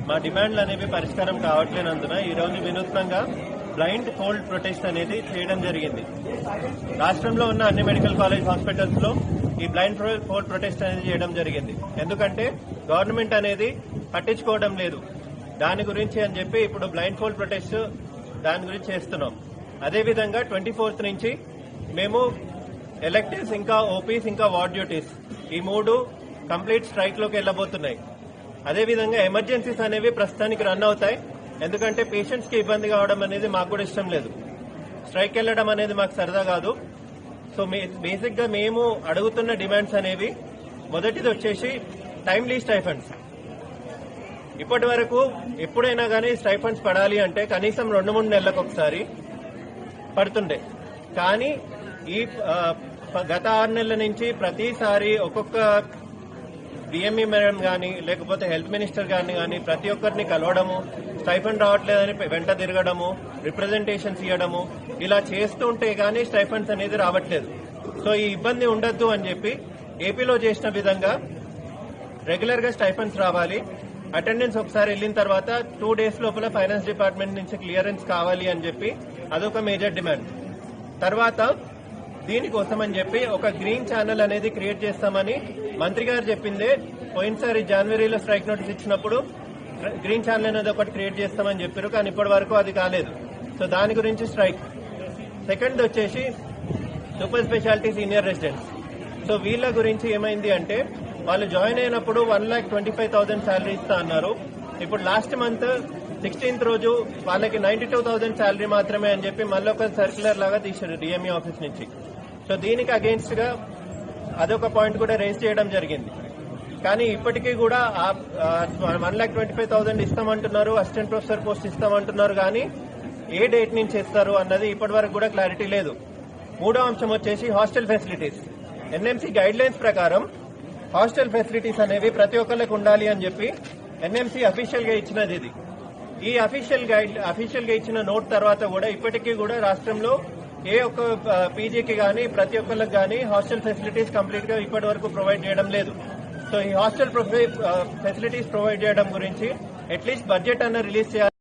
మా డిమాండ్లు అనేవి పరిష్కారం కావట్లేనందున ఈ రోజు వినూత్నంగా బ్లైండ్ ఫోల్డ్ ప్రొటెస్ట్ అనేది చేయడం జరిగింది. రాష్ట్రంలో ఉన్న అన్ని మెడికల్ కాలేజ్ హాస్పిటల్స్ లో ఈ బ్లైండ్ ఫోల్డ్ ప్రొటెస్ట్ అనేది చేయడం జరిగింది. ఎందుకంటే గవర్నమెంట్ అనేది పట్టించుకోవడం లేదు దాని గురించి అని చెప్పి ఇప్పుడు బ్లైండ్ ఫోల్డ్ ప్రొటెస్ట్ దాని గురించి చేస్తున్నాం. అదేవిధంగా 24th నుంచి మేము ఎలెక్టివ్స్ ఇంకా ఓపీస్ ఇంకా వార్డ్ డ్యూటీస్ ఈ మూడు కంప్లీట్ స్ట్రైక్ లోకి వెళ్లబోతున్నాయి. అదేవిధంగా ఎమర్జెన్సీస్ అనేవి ప్రస్తుతానికి రన్ అవుతాయి. ఎందుకంటే పేషెంట్స్ కి ఇబ్బంది కావడం అనేది మాకు కూడా ఇష్టం లేదు. స్ట్రైక్ వెళ్లడం అనేది మాకు సరదా కాదు. సో బేసిక్ గా మేము అడుగుతున్న డిమాండ్స్ అనేవి మొదటిది వచ్చేసి టైమ్లీ స్టైఫండ్స్. ఇప్పటి వరకు ఎప్పుడైనా కానీ స్టైఫండ్స్ పడాలి అంటే కనీసం 2-3 నెలలకు ఒకసారి పడుతుండే. కానీ ఈ గత 6 నెలల నుంచి ప్రతిసారి ఒక్కొక్క డిఎంఈ మేడం గాని లేకపోతే హెల్త్ మినిస్టర్ గారిని గాని ప్రతి ఒక్కరిని కలవడము, స్టైఫండ్ రావట్లేదని వెంట తిరగడము, రిప్రజెంటేషన్స్ ఇవ్వడము ఇలా చేస్తుంటే గానీ స్టైఫండ్స్ అనేది రావట్లేదు. సో ఈ ఇబ్బంది ఉండొద్దు అని చెప్పి ఏపీలో చేసిన విధంగా రెగ్యులర్ గా స్టైఫండ్స్ రావాలి. అటెండెన్స్ ఒకసారి వెళ్లిన తర్వాత 2 days లోపల ఫైనాన్స్ డిపార్ట్మెంట్ నుంచి క్లియరెన్స్ కావాలి అని చెప్పి అదొక మేజర్ డిమాండ్. తర్వాత దీనికోసం అని చెప్పి ఒక గ్రీన్ ఛానల్ అనేది క్రియేట్ చేస్తామని మంత్రి గారు చెప్పిందే. పోయినసారి జనవరిలో స్ట్రైక్ నోటీస్ ఇచ్చినప్పుడు గ్రీన్ ఛానల్ అనేది ఒకటి క్రియేట్ చేస్తామని చెప్పారు, కానీ ఇప్పటి వరకు అది కాలేదు. సో దాని గురించి స్ట్రైక్. సెకండ్ వచ్చేసి super speciality senior residents. So వీళ్ళ గురించి ఏమైంది అంటే వాళ్ళు జాయిన్ అయినప్పుడు 1,25,000 శాలరీ ఇస్తా అన్నారు. ఇప్పుడు లాస్ట్ మంత్ 16th రోజు వాళ్ళకి 92,000 శాలరీ మాత్రమే అని చెప్పి మళ్ళీ ఒక సర్క్యులర్ లాగా తీశారు డిఎంఈ ఆఫీస్ నుంచి. సో దీనికి అగేన్స్ట్ గా అదొక పాయింట్ కూడా రేజ్ చేయడం జరిగింది. కానీ ఇప్పటికీ కూడా 1,25,000 ఇస్తామంటున్నారు, అసిస్టెంట్ ప్రొఫెసర్ పోస్ట్ ఇస్తామంటున్నారు, కానీ ఏ డేట్ నుంచి ఇస్తారు అన్నది ఇప్పటి వరకు కూడా క్లారిటీ లేదు. మూడో అంశం వచ్చేసి hostel facilities. NMC guide lines ప్రకారం హాస్టల్ ఫెసిలిటీస్ అనేవి ప్రతి ఒక్కరికి ఉండాలి అని చెప్పి ఎన్ఎంసీ అఫీషియల్ గా ఇచ్చినది. ఇది ఈ అఫీషియల్ గా ఇచ్చిన నోట్ తర్వాత కూడా ఇప్పటికీ కూడా రాష్ట్రంలో ఏ ఒక్క పీజీకి గానీ ప్రతి ఒక్కరికి గానీ హాస్టల్ ఫెసిలిటీస్ కంప్లీట్ గా ఇప్పటి వరకు ప్రొవైడ్ చేయడం లేదు. సో ఈ హాస్టల్ ఫెసిలిటీస్ ప్రొవైడ్ చేయడం గురించి అట్లీస్ట్ బడ్జెట్ అన్న రిలీజ్ చేయాలి.